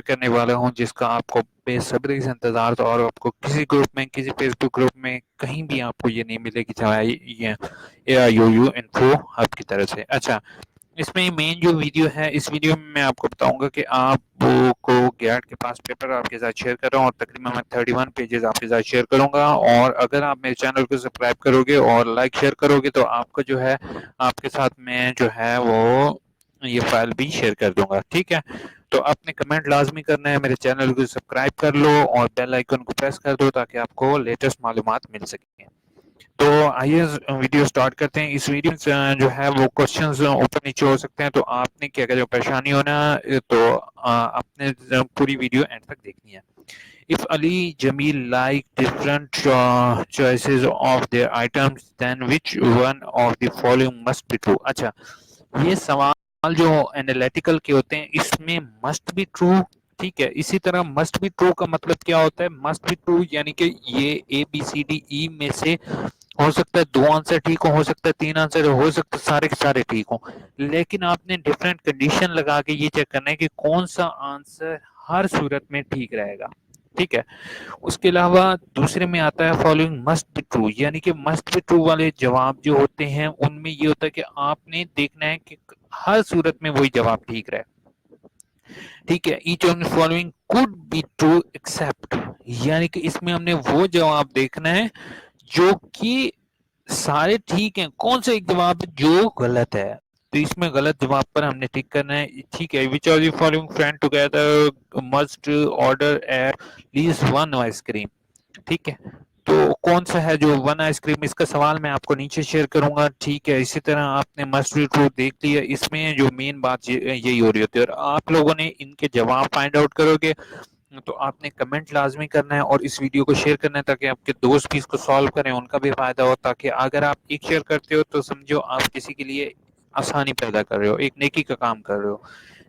کرنے والا ہوں جس کا آپ کو بے صبری سے انتظار تھا، اور آپ کو کسی گروپ میں، کسی فیس بک گروپ میں کہیں بھی آپ کو یہ نہیں ملے گی سوائے یہ AIOU انفو آپ کی طرف سے۔ اچھا، اس میں مین جو ویڈیو ہے، اس ویڈیو میں آپ کو بتاؤں گا کہ آپ کو گیٹ کے پاس پیپر آپ کے ساتھ شیئر کر رہا ہوں، اور تقریباً میں 31 پیجز آپ کے ساتھ شیئر کروں گا، اور اگر آپ میرے چینل کو سبسکرائب کرو گے اور لائک شیئر کرو گے تو آپ کو جو ہے آپ کے ساتھ میں جو ہے وہ یہ فائل بھی شیئر کر دوں گا، ٹھیک ہے؟ تو آپ نے کمنٹ لازمی کرنا ہے، میرے چینل کو سبسکرائب کر لو اور بیل آئیکن کو پریس کر دو تاکہ آپ کو لیٹسٹ معلومات مل سکیں۔ تو آئیے ویڈیو سٹارٹ کرتے ہیں۔ اس ویڈیو سے جو ہے وہ کوشچنز اوپر نیچے ہو سکتے ہیں، تو آپ نے کیا جو پریشانی ہونا تو آپ نے پوری ویڈیو اینڈ تک دیکھنی ہے۔ If Ali Jamil like different choices of their items, then which one of the following must be true؟ اچھا، یہ سوال جو انالیٹیکل کے ہوتے ہیں اس میں مسٹ بی ٹرو، ٹھیک ہے؟ اسی طرح مسٹ بی ٹرو کا مطلب کیا ہوتا ہے؟ مسٹ بی ٹرو یعنی کہ یہ ABCDE میں سے ہو سکتا ہے 2 آنسر ٹھیک ہو سکتا ہے 3 آنسر ہو سکتا ہے سارے کے سارے ٹھیک ہوں، لیکن آپ نے ڈفرینٹ کنڈیشن لگا کے یہ چیک کرنا ہے کہ کون سا آنسر ہر صورت میں ٹھیک رہے گا، ٹھیک ہے؟ اس کے علاوہ دوسرے میں آتا ہے فالوئنگ مسٹ بی ٹرو، یعنی کہ مسٹ بی ٹرو والے جواب جو ہوتے ہیں ان میں یہ ہوتا ہے کہ آپ نے دیکھنا ہے کہ ہر صورت میں وہی جواب ٹھیک رہے، ٹھیک ہے؟ Each of the following could be true except، یعنی کہ اس میں ہم نے وہ جواب دیکھنا ہے جو کہ سارے ٹھیک ہیں، کون سا ایک جواب جو غلط ہے، تو اس میں غلط جواب پر ہم نے ٹک کرنا ہے، ٹھیک ہے؟ which of the following friend together must order at least one ice cream، ٹھیک ہے؟ تو کون سا ہے جو 1 آئس کریم، اس کا سوال میں آپ کو نیچے شیئر کروں گا، ٹھیک ہے؟ اسی طرح آپ نے مسٹ بی ٹرو دیکھ لیا، اس میں جو مین بات یہی ہو رہی ہوتی ہے، اور آپ لوگوں نے ان کے جواب فائنڈ آؤٹ کرو گے تو آپ نے کمنٹ لازمی کرنا ہے اور اس ویڈیو کو شیئر کرنا ہے تاکہ آپ کے دوست بھی اس کو سالو کریں، ان کا بھی فائدہ ہو، تاکہ اگر آپ ایک شیئر کرتے ہو تو سمجھو آپ کسی کے لیے آسانی پیدا کر رہے ہو، ایک نیکی کا کام کر رہے ہو،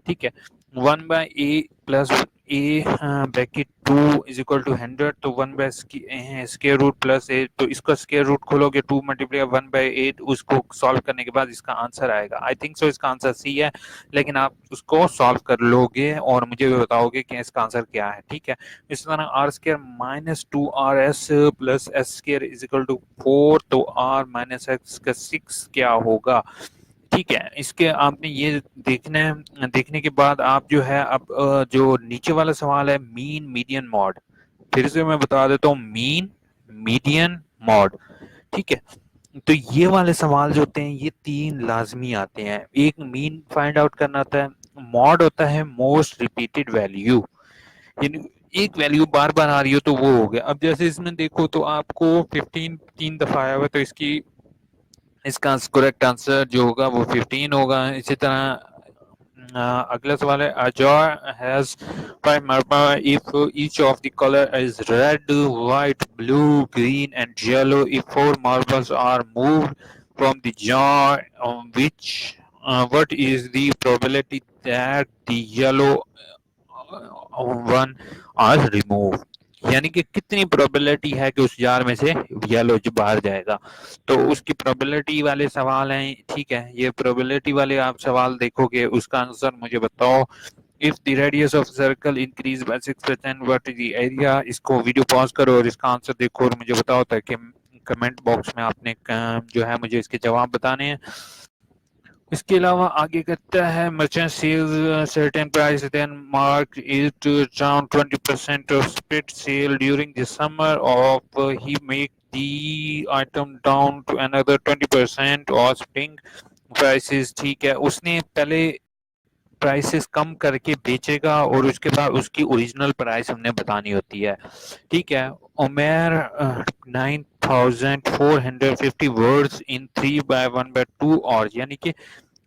ٹھیک ہے؟ 1/a plus a bracket 2 is equal to 100، تو 1/square root plus a، تو اس کا اسکیئر روٹ کھولو گے 2 ملٹیپلائی 1/8، اس کو سالو کرنے کے بعد اس کا آنسر آئے گا، آئی تھنک سو اس کا آنسر سی ہے، لیکن آپ اس کو سالو کر لو گے اور مجھے بھی بتاؤ گے کہ اس کا آنسر کیا ہے، ٹھیک ہے؟ اس طرح r square minus 2rs plus s square is equal to 4، تو r مائنس x کا 6 کیا ہوگا، ٹھیک ہے؟ اس کے آپ نے یہ دیکھنا ہے، دیکھنے کے بعد آپ جو ہے اب جو نیچے والا سوال ہے مین میڈین ماڈ، پھر سے میں بتا دیتا ہوں مین میڈین ماڈ، ٹھیک ہے؟ تو یہ والے سوال جو ہوتے ہیں یہ 3 لازمی آتے ہیں، ایک مین فائنڈ آؤٹ کرنا ہوتا ہے، ماڈ ہوتا ہے موسٹ ریپیٹڈ ویلیو، یعنی ایک ویلیو بار بار آ رہی ہو تو وہ ہو گیا۔ اب جیسے اس میں دیکھو تو آپ کو 15 3 دفعہ آیا ہوا، تو اس کا کریکٹ آنسر جو ہوگا وہ 15 ہوگا۔ اسی طرح اگلا سوال ہے اجار has 5 marbles if each of the color is red, white, blue, green and yellow. If 4 marbles are moved from the jar, what is the probability that the yellow one are removed؟ یعنی کہ کتنی پروبیلٹی ہے کہ اس جار میں سے yellow جو باہر جائے گا، تو اس کی پروبیلٹی والے سوال ہیں، ٹھیک ہے؟ یہ پروبیلٹی والے آپ سوال دیکھو گے، اس کا آنسر مجھے بتاؤ۔ if the radius of circle increase by 6%، what is the area؟ اس کو ویڈیو پاز کرو اور اس کا آنسر دیکھو اور مجھے بتاؤ، تاکہ کمنٹ باکس میں آپ نے جو ہے مجھے اس کے جواب بتانے ہیں۔ اس کے علاوہ آگے کرتا ہے merchant sells certain price then mark it down 20% of split sale during the summer of he make the item down to another 20% or spring prices، ٹھیک ہے؟ اس نے پہلے پرائسز کم کر کے بیچے گا اور اس کے بعد اس کی اوریجنل پرائس ہم نے بتانی ہوتی ہے، ٹھیک ہے؟ عمیر 9450 words in 3/1/2 hours، یعنی کہ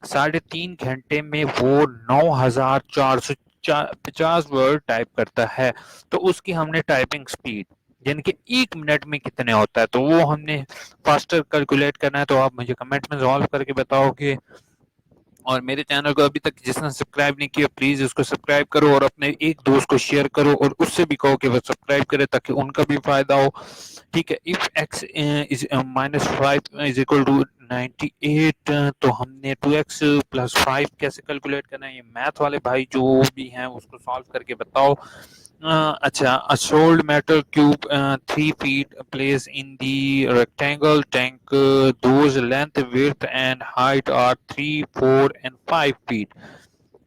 3.5 گھنٹے میں وہ 9450 ورڈ ٹائپ کرتا ہے، تو اس کی ہم نے ٹائپنگ سپیڈ یعنی کہ 1 منٹ میں کتنے ہوتا ہے تو وہ ہم نے فاسٹر کیلکولیٹ کرنا ہے، تو آپ مجھے کمنٹ میں سالو کر کے بتاؤ گے اور میرے چینل کو ابھی تک جس نے سبسکرائب نہیں کیا پلیز اس کو سبسکرائب کرو اور اپنے ایک دوست کو شیئر کرو اور اس سے بھی کہو کہ وہ سبسکرائب کرے تاکہ ان کا بھی فائدہ ہو. ٹھیک ہے. If x is -5 is equal to 98 تو ہم نے 2x + 5 کیسے کیلکولیٹ کرنا ہے یہ میتھ والے بھائی جو بھی ہیں اس کو سالو کر کے بتاؤ. اچھا. Sold metal cube 3 feet placed in the rectangle tank, those length, width and height are 3, 4 and 5 feet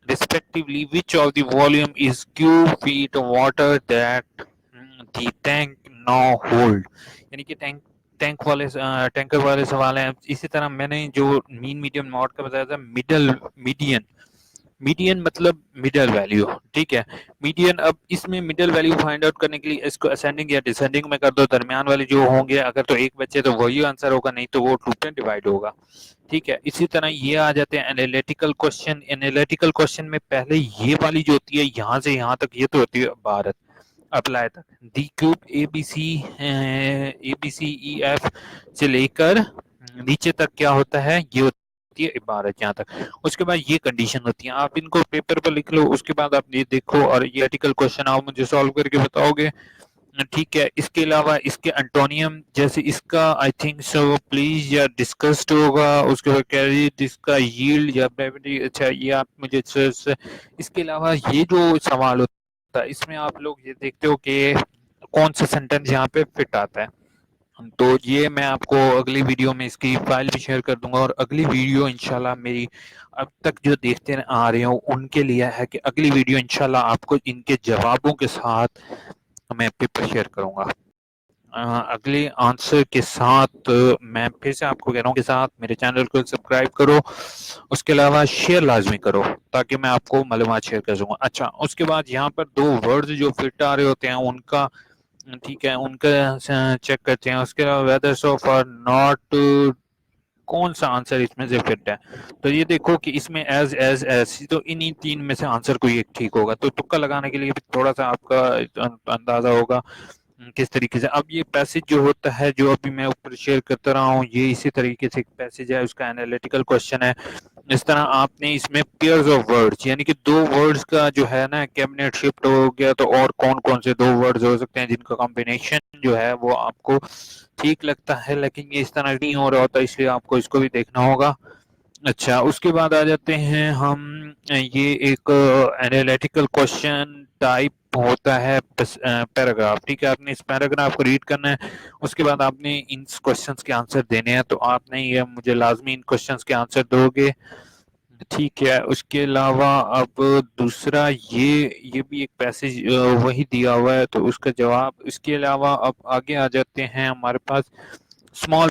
respectively. Which of the volume is cube feet water that the tank now hold. یعنی کہ tank والے tanker والے سوال ہیں. اسی طرح میں نے جو مین میڈیم ماڈ کا بتایا تھا میڈین مطلب مڈل ویلیو. ٹھیک ہے. میڈین. اب اس میں مڈل ویلیو فائنڈ آؤٹ کرنے کے لیے اس کو اسینڈنگ یا ڈسینڈنگ میں کر دو. درمیان والے جو ہوں گے اگر تو ایک بچے تو وہی آنسر ہوگا, نہیں تو وہ 2 پہ ڈیوائڈ ہوگا. ٹھیک ہے. اسی طرح یہ آ جاتے ہیں انالیٹیکل کوشچن. انالیٹیکل کوشچن میں پہلے یہ والی جو ہوتی ہے یہاں سے یہاں تک یہ تو ہوتی ہے عبارت اپلائی تک. دی کیوب ABCEF سے لے کر نیچے تک کیا ہوتا ہے یہ ہوتی ہے عبارت یہاں تک. اس کے بعد یہ کنڈیشن ہوتی ہیں. آپ ان کو پیپر پر لکھ لو. اس کے بعد آپ یہ دیکھو اور یہ آرٹیکل کوشچن آپ مجھے سالو کر کے بتاؤ گے. ٹھیک ہے. اس کے علاوہ اس کے انٹونیم جیسے اس کا آئی تھنک سو پلیز یا ڈسکسڈ ہوگا. اس کے بعد کیری جس کا ییلڈ یا بیوٹی. اچھا یہ آپ مجھے اس کے علاوہ یہ جو سوال ہوتا ہے اس میں آپ لوگ یہ دیکھتے ہو کہ کون سا سینٹینس یہاں پہ فٹ آتا ہے. تو یہ میں آپ کو اگلی ویڈیو میں اس کی فائل بھی شیئر کر دوں گا. اور اگلی ویڈیو انشاءاللہ میری اب تک جو دیکھتے آ رہے ہوں ان کے لیے ہے کہ اگلی ویڈیو انشاءاللہ آپ کو ان کے جوابوں کے ساتھ میں پیپر شیئر کروں گا. اگلے آنسر کے ساتھ میں پھر سے آپ کو کہہ رہا ہوں کے ساتھ میرے چینل کو سبسکرائب کرو. اس کے علاوہ شیئر لازمی کرو تاکہ میں آپ کو معلومات شیئر کر سکوں. اچھا. اس کے بعد یہاں پر 2 ورڈز جو فٹ آ رہے ہوتے ہیں ان کا ٹھیک ہے ان کا چیک کرتے ہیں. اس کے علاوہ ویدر سو فار ناٹ کون سا آنسر اس میں سے فٹ ہے. تو یہ دیکھو کہ اس میں ایز تو انہی 3 میں سے آنسر کوئی ایک ٹھیک ہوگا. تو تکا لگانے کے لیے تھوڑا سا آپ کا اندازہ ہوگا کس طریقے سے. اب یہ پیسج جو ہوتا ہے جو ابھی میں اوپر شیئر کرتا رہا ہوں یہ اسی طریقے سے ایک پیسج ہے. اس کا انالیٹیکل کوشچن ہے. اس طرح آپ نے اس میں پیئرز آف ورڈز یعنی کہ 2 ورڈز کا جو ہے نا کیبنٹ شفٹ ہو گیا تو اور کون کون سے 2 ورڈز ہو سکتے ہیں جن کا کمبینیشن جو ہے وہ آپ کو ٹھیک لگتا ہے لیکن یہ اس طرح نہیں ہو رہا ہوتا, اس لیے آپ کو اس کو بھی دیکھنا ہوگا. اچھا. اس کے بعد آ جاتے ہیں ہم یہ ایک انالیٹیکل کوشچن ٹائپ ہوتا ہے پیراگراف. ٹھیک ہے. آپ نے اس پیراگراف کو ریڈ کرنا ہے. اس کے بعد آپ نے ان کوشچنس کے آنسر دینے ہیں. تو آپ نے یہ مجھے لازمی ان کوشچنس کے آنسر دو گے. ٹھیک ہے. اس کے علاوہ اب دوسرا یہ بھی ایک پیسج وہی دیا ہوا ہے تو اس کا جواب. اس کے علاوہ اب آگے آ جاتے ہیں ہمارے پاس اسمال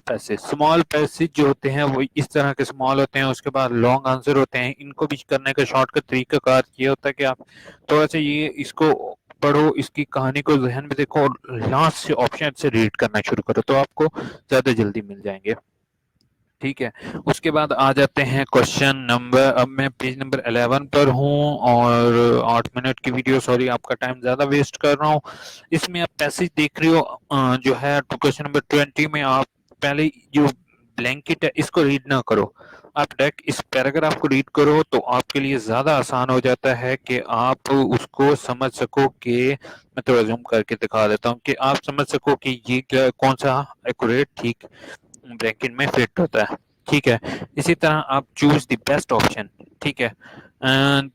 پیسج جو ہوتے ہیں وہ اس طرح کے اسمال ہوتے ہیں. اس کے بعد لانگ آنسر ہوتے ہیں. ان کو بھی کرنے کا شارٹ کٹ طریقہ کار یہ ہوتا ہے کہ آپ تھوڑا سا یہ اس کو پڑھو, اس کی کہانی کو ذہن میں دیکھو اور لاسٹ سے آپشن سے ریڈ کرنا شروع کرو تو آپ کو زیادہ جلدی مل جائیں گے. ٹھیک ہے. اس کے بعد آ جاتے ہیں کوشچن نمبر. اب میں پیج نمبر 11 پر ہوں اور 8 منٹ کی ویڈیو. سوری آپ کا ٹائم زیادہ ویسٹ کر رہا ہوں. اس میں آپ پیسج دیکھ رہے ہو جو ہے کوشچن نمبر 20 میں آپ پہلے جو بلینکٹ ہے اس کو ریڈ نہ کرو. آپ ڈائریکٹ اس پیراگراف کو ریڈ کرو تو آپ کے لیے زیادہ آسان ہو جاتا ہے کہ آپ اس کو سمجھ سکو کہ میں تھوڑا زوم کر کے دکھا دیتا ہوں کہ آپ سمجھ سکو کہ یہ کون سا ایکوریٹ ٹھیک بریکٹ میں فٹ ہوتا ہے. ٹھیک ہے. اسی طرح آپ چوز دی بیسٹ آپشن. ٹھیک ہے.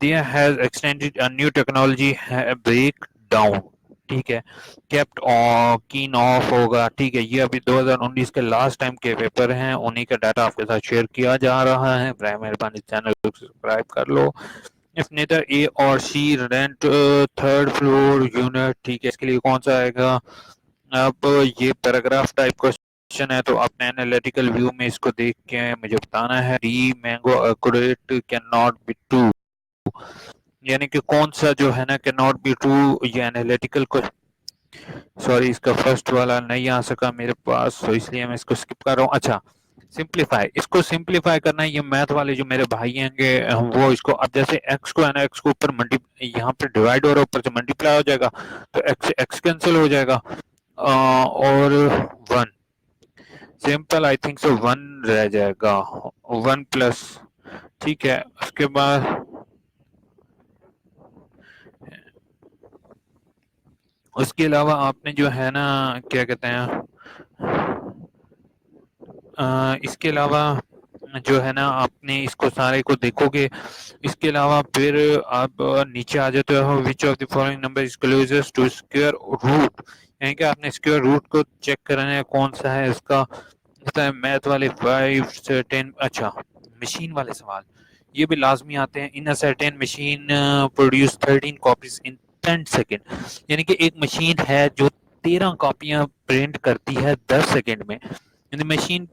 There has extended new technology break down. ٹھیک ہے. کیپٹ کین آف ہوگا. ٹھیک ہے. یہ ابھی 2019 کے لاسٹ ٹائم کے پیپر ہیں انہی کا ڈاٹا آپ کے ساتھ شیئر کیا جا رہا ہے. برائے مہربانی چینل کو سبسکرائب کر لو. If neither A or C rent third floor unit. ٹھیک ہے. اس کے لیے کون سا آئے گا. اب یہ پیراگراف ٹائپ کوشچن ہے تو آپ نے انالیٹیکل ویو میں اس کو دیکھ کے مجھے بتانا ہے. The mango accurate can not be true یعنی کہ کون سا جو ہے نا کہ ناٹ بی ٹرو. یہ انالیٹیکل کو سوری اس کا فرسٹ والا نہیں آ سکا میرے پاس تو اس لیے میں اس کو اسکپ کر رہا ہوں. اچھا. سمپلیفائی. اس کو سمپلیفائی کرنا ہے. یہ میتھ والے جو میرے بھائی ہیں گے وہ اس کو اب جیسے ایکس کو ہے نا ایکس کو اوپر یہاں پہ ڈیوائڈ ہو رہا ہے اوپر سے ملٹیپلائی ہو جائے گا تو ایکس کینسل ہو جائے گا اور 1 سمپل آئی تھنک سو 1 رہ جائے گا. 1 پلس ٹھیک ہے. اس کے بعد اس کے علاوہ آپ نے جو ہے نا کیا کہتے ہیں اس کے علاوہ جو ہے نا آپ نے اس کو سارے کو دیکھو گے. اس کے علاوہ پھر آپ نیچے آ جاتے ہو which of the following number is closest to square root, یعنی کہ آپ نے اسکوئر روٹ کو چیک کرنا ہے کون سا ہے اس کا. میتھ والے 5 سے 10. اچھا مشین والے سوال یہ بھی لازمی آتے ہیں. ان سرٹین مشین پروڈیوس 13 کاپیز ان 10 سیکنڈ، یعنی کہ ایک مشین ہے جو 13 کاپیاں پرنٹ کرتی ہے 10 سیکنڈ میں. In the machine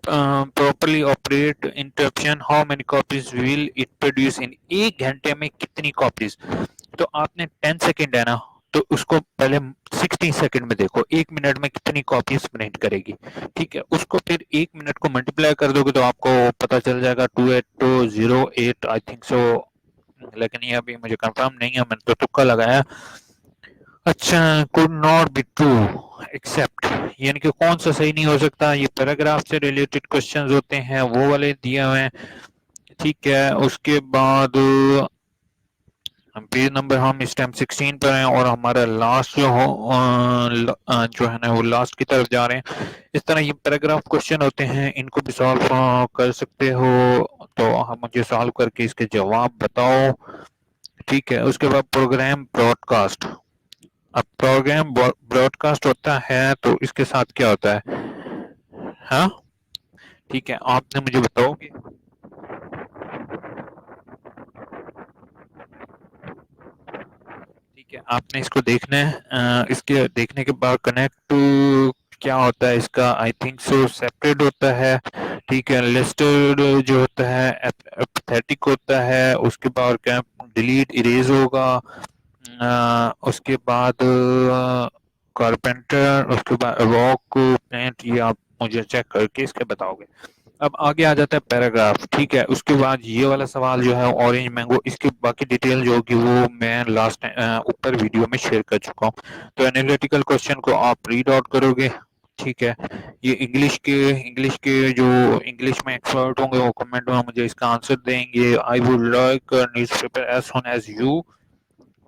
properly operate interruption, how many copies will it produce in ایک گھنٹے میں کتنی کاپیز. تو آپ نے 10 سیکنڈ ہے نا تو اس کو پہلے 60 سیکنڈ میں دیکھو ایک منٹ میں کتنی کاپیز پرنٹ کرے گی. ٹھیک ہے اس کو پھر ایک منٹ کو ملٹیپلائی کر دو گے تو آپ کو پتا چل جائے گا 2808 آئی تھنک سو، لیکن یہ ابھی مجھے کنفرم نہیں ہے میں نے تو تکا لگایا. اچھا could not be true except، یعنی کہ کون سا صحیح نہیں ہو سکتا. یہ پیراگراف سے ریلیٹڈ کوشچنز ہوتے ہیں وہ والے دیے ہوئے ہیں. ٹھیک ہے اس کے بعد پیج نمبر ہم اس ٹائم 16 پر ہیں اور ہمارا لاسٹ جو ہے نا وہ لاسٹ کی طرف جا رہے ہیں. اس طرح یہ پیراگراف کوشچن ہوتے ہیں ان کو بھی سالو کر سکتے ہو تو ہم مجھے سالو کر کے اس کے جواب بتاؤ. ٹھیک ہے اس کے بعد پروگرام براڈ کاسٹ. اب پروگرام براڈ کاسٹ ہوتا ہے تو اس کے ساتھ کیا ہوتا ہے. ہاں ٹھیک ہے آپ نے مجھے بتاؤ گے. ٹھیک ہے آپ نے اس کو دیکھنا ہے. اس کے دیکھنے کے بعد کنیکٹ کیا ہوتا ہے اس کا آئی تھنک سو سیپریٹ ہوتا ہے. ٹھیک ہے لسٹڈ جو ہوتا ہے ایپیتھیٹک ہوتا ہے. اس کے بعد کیا ڈیلیٹ اریز ہوگا. اس کے بعد کارپینٹر. اس کے بعد راک پینٹ. یہ آپ مجھے چیک کر کے اس کے بتاؤ گے. اب آگے آ جاتا ہے پیراگراف. ٹھیک ہے اس کے بعد یہ والا سوال جو ہے اورنج مینگو اس کی باقی ڈیٹیل جو ہوگی وہ میں لاسٹ اوپر ویڈیو میں شیئر کر چکا ہوں. تو انالیٹیکل کوشچن کو آپ ریڈ آؤٹ کرو گے. ٹھیک ہے یہ انگلش کے جو انگلش میں ایکسپرٹ ہوں گے وہ کمنٹ میں مجھے اس کا آنسر دیں گے. I would like newspaper as soon as you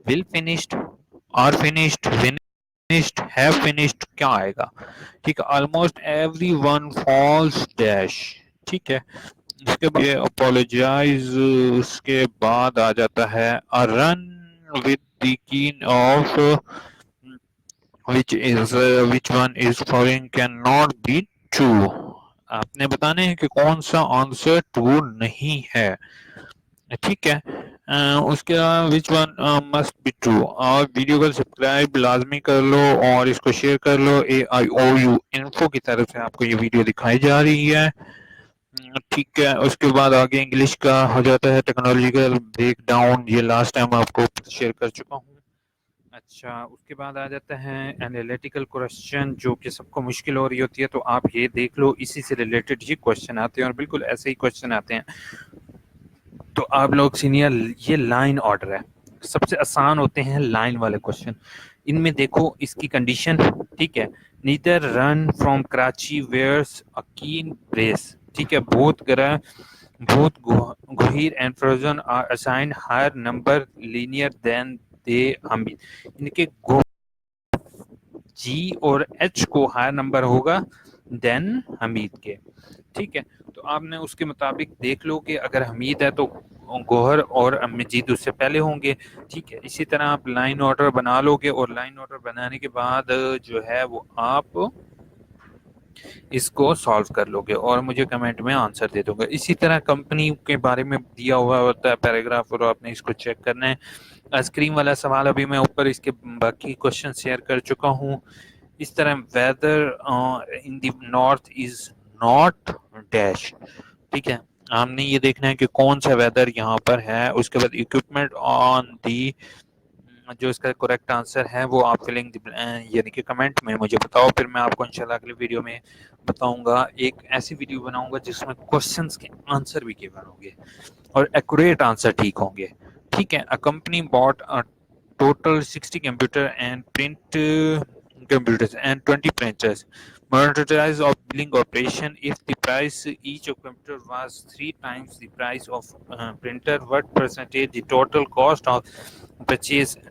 will finished are finished finished have finished کیا آئے گا. ٹھیک ہے almost every one false dash. ٹھیک ہے اس کے بعد اپولوجائز. اس کے بعد آ جاتا ہے رن with the keen of which one is following cannot be true. آپ نے بتانے ہیں کہ کون سا آنسر ٹرو نہیں ہے. ٹھیک ہے اس کے بعد which one must be true. اور ویڈیو کو سبسکرائب لازمی کر لو اور اس کو شیئر کر لو. AIOU انفو کی طرف سے آپ کو یہ ویڈیو دکھائی جا رہی ہے. ٹھیک ہے اس کے بعد آگے انگلش کا ہو جاتا ہے ٹیکنالوجیکل بریک ڈاؤن. یہ لاسٹ ٹائم آپ کو شیئر کر چکا ہوں. اچھا اس کے بعد آ جاتا ہے انالیٹیکل کوشچن جو کہ سب کو مشکل ہو رہی ہوتی ہے تو آپ یہ دیکھ لو اسی سے ریلیٹڈ یہ کوشچن آتے ہیں اور بالکل ایسے ہی کوشچن آتے ہیں. تو آپ لوگ سینئر یہ لائن آرڈر ہے سب سے آسان ہوتے ہیں لائن والے کوشچن. ان میں دیکھو اس کی کنڈیشن. ٹھیک ہے نیدر رن فرام کراچی ویئرس اکین بریس. ٹھیک ہے بہت گہیر and frozen are assign higher number linear then دے حمید. ان کے جی اور ایچ کو ہائر نمبر ہوگا دین حمید کے. ٹھیک ہے تو آپ نے اس کے مطابق دیکھ لو کہ اگر حمید ہے تو گوہر اور مجید اس سے پہلے ہوں گے. ٹھیک ہے اسی طرح آپ لائن آرڈر بنا لو گے اور لائن آرڈر بنانے کے بعد جو ہے وہ آپ اس کو سالو کر لو گے اور مجھے کمنٹ میں آنسر دے دو گے. اسی طرح کمپنی کے بارے میں دیا ہوا ہوتا ہے پیراگراف اور آپ نے اس کو چیک کرنا ہے. اسکرین والا سوال ابھی میں اوپر اس کے باقی کوشچن شیئر کر چکا ہوں. اس طرح weather in the north is not dash. ٹھیک ہے ہم نے یہ دیکھنا ہے کہ کون سا ویدر یہاں پر ہے. اس کے بعد اکوپمنٹ آن دی جو اس کا کریکٹ آنسر ہے وہ آپ فلنگ یعنی کہ کمنٹ میں مجھے بتاؤ. پھر میں آپ کو انشاءاللہ اگلی ویڈیو میں بتاؤں گا. ایک ایسی ویڈیو بناؤں گا جس میں کوشچنس کے آنسر بھی گیون ہوں گے اور ایکوریٹ آنسر ٹھیک ہوں گے. ٹھیک ہے a company bought total 60 computer and print computers and 20 printers monetize of billing operation. If the price each of computer was 3 times the price of printer, what percentage the total cost of purchase.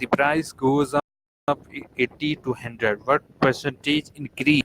the price goes up 80 to 100, what percentage increase,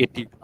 80,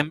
m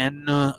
n,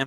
m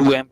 2m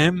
m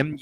m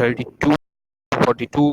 32 42,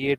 8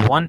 1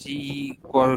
3